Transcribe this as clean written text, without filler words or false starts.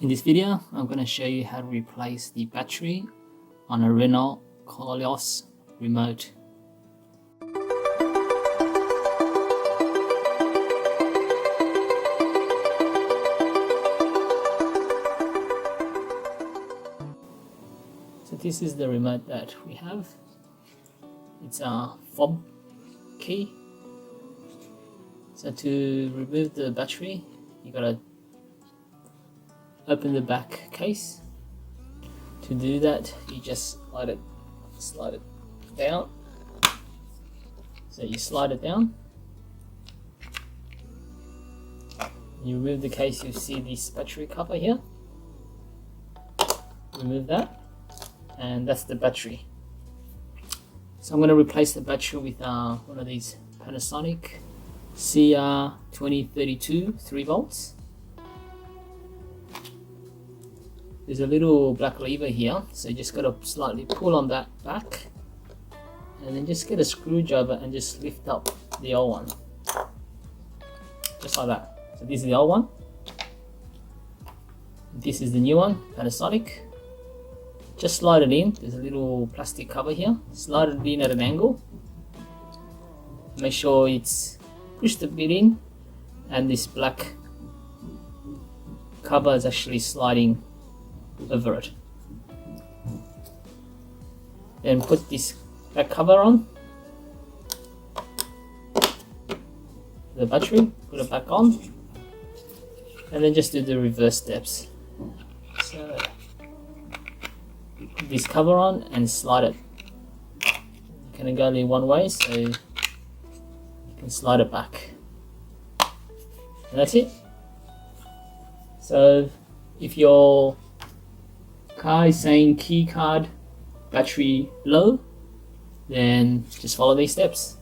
In this video, I'm going to show you how to replace the battery on a Renault Koleos remote. So this is the remote that we have. It's a fob key. So to remove the battery, you gotta open the back case. To do that, you just slide it down. So you slide it down. You remove the case, you see this battery cover here. Remove that, and that's the battery. So I'm going to replace the battery with one of these Panasonic CR2032 3 volts. There's a little black lever here, so you just got to slightly pull on that back, and then just get a screwdriver and just lift up the old one, just like that. So this is the old one, this is the new one, Panasonic. Just slide it in. There's a little plastic cover here. Slide it in at an angle. Make sure it's pushed a bit in, and this black cover is actually sliding over it. Then put this back cover on the battery, put it back on, and then just do the reverse steps. So put this cover on and slide it. You can go only one way, so you can slide it back, and that's it. So if your car is saying Keycard battery low, then just follow these steps.